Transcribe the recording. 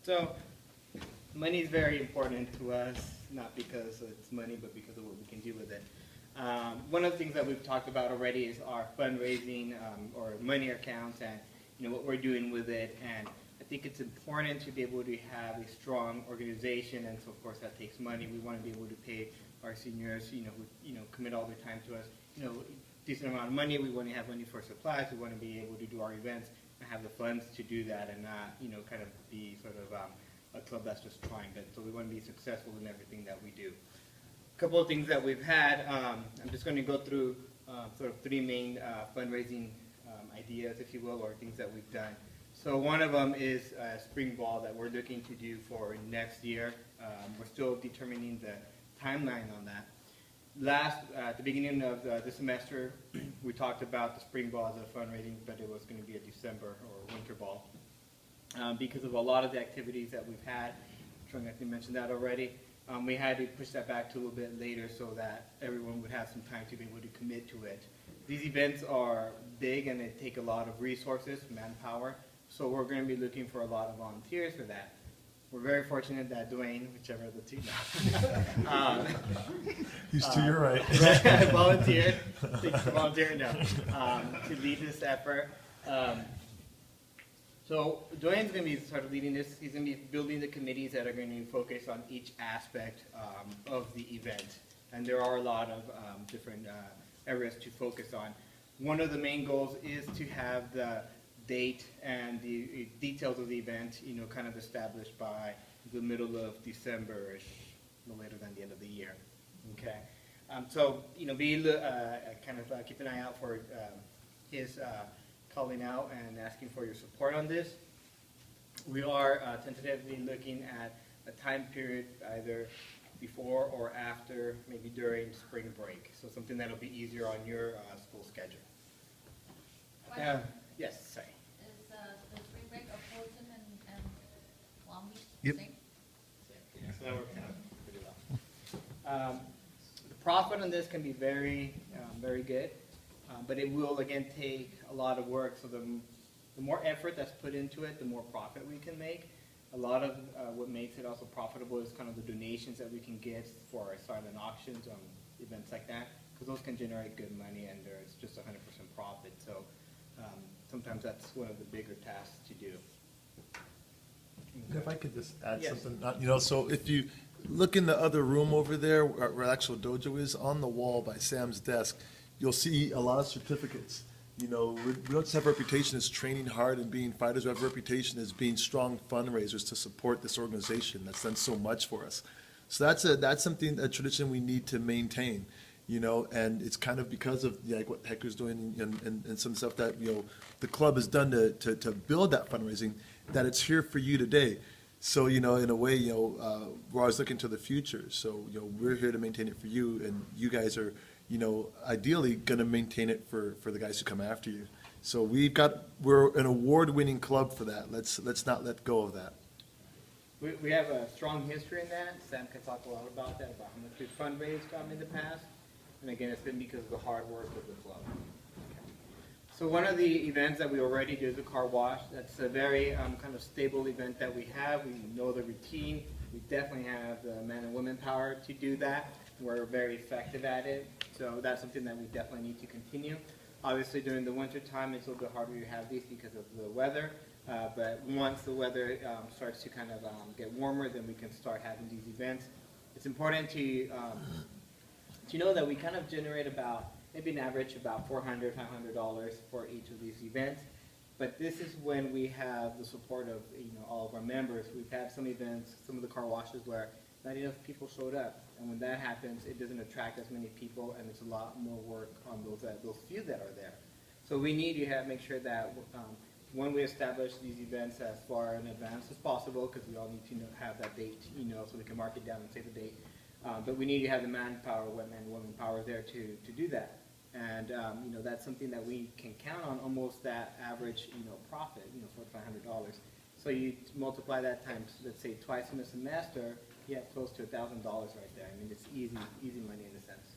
So money is very important to us, not because it's money, but because of what we can do with it. One of the things that we've talked about already is our fundraising or money accounts and what we're doing with it. And I think it's important to be able to have a strong organization, and so of course that takes money. We want to be able to pay our seniors, who commit all their time to us, decent amount of money. We want to have money for supplies. We want to be able to do our events and have the funds to do that, and not kind of be sort of a club that's just trying. So we want to be successful in everything that we do. A couple of things that we've had. I'm just going to go through sort of three main fundraising ideas, if you will, or things that we've done. So one of them is a spring ball that we're looking to do for next year. We're still determining the timeline on that. At the beginning of the semester, we talked about the spring ball as a fundraising, but it was going to be a December or winter ball. Because of a lot of the activities that we've had, Trung, I think mentioned that already, we had to push that back to a little bit later so that everyone would have some time to be able to commit to it. These events are big and they take a lot of resources, manpower, so we're going to be looking for a lot of volunteers for that. We're very fortunate that Dwayne, whichever of the two now, he's to your right. volunteered, thanks for volunteering now, to lead this effort. So Dwayne's going to be sort of leading this. He's going to be building the committees that are going to focus on each aspect of the event. And there are a lot of different areas to focus on. One of the main goals is to have the date and the details of the event, kind of established by the middle of December-ish, no later than the end of the year. Okay. So, be kind of keep an eye out for his calling out and asking for your support on this. We are tentatively looking at a time period either before or after, maybe during spring break. So something that'll be easier on your school schedule. Yes, sorry. Is the spring break of Fulton and Long Beach Yep. the same? So that works out pretty well. The profit on this can be very, very good, but it will again take a lot of work. So the more effort that's put into it, the more profit we can make. A lot of what makes it also profitable is kind of the donations that we can get for our silent auctions, events like that, because those can generate good money and there's just 100% profit. So sometimes that's one of the bigger tasks to do. If I could just add Yes. something, so if you look in the other room over there where actual dojo is, on the wall by Sam's desk, you'll see a lot of certificates. We don't just have a reputation as training hard and being fighters. We have a reputation as being strong fundraisers to support this organization that's done so much for us. So that's something, a tradition we need to maintain, and it's kind of because of like what Hector's doing and some stuff that, the club has done to build that fundraising, that it's here for you today. So, in a way, we're always looking to the future. So, we're here to maintain it for you, and you guys are, ideally going to maintain it for the guys who come after you. So we're an award-winning club for that. Let's not let go of that. We have a strong history in that. Sam can talk a lot about that, about how much we've fundraised in the past. And again, it's been because of the hard work of the club. So one of the events that we already do is a car wash. That's a very kind of stable event that we have. We know the routine. We definitely have the men and women power to do that. We're very effective at it. So that's something that we definitely need to continue. Obviously during the winter time, it's a little bit harder to have these because of the weather. But once the weather starts to kind of get warmer, then we can start having these events. It's important to know that we kind of generate about, maybe an average about $400, $500 for each of these events. But this is when we have the support of all of our members. We've had some events, some of the car washes where not enough people showed up. And when that happens, it doesn't attract as many people, and it's a lot more work on those few that are there. So we need to make sure that when we establish these events as far in advance as possible, because we all need to have that date, so we can mark it down and say the date. But we need to have the manpower, women and women power there to do that. And that's something that we can count on, almost that average profit, $400 to $500. So you multiply that times, let's say, twice in a semester, you have close to $1,000 right there. I mean, it's easy money in a sense.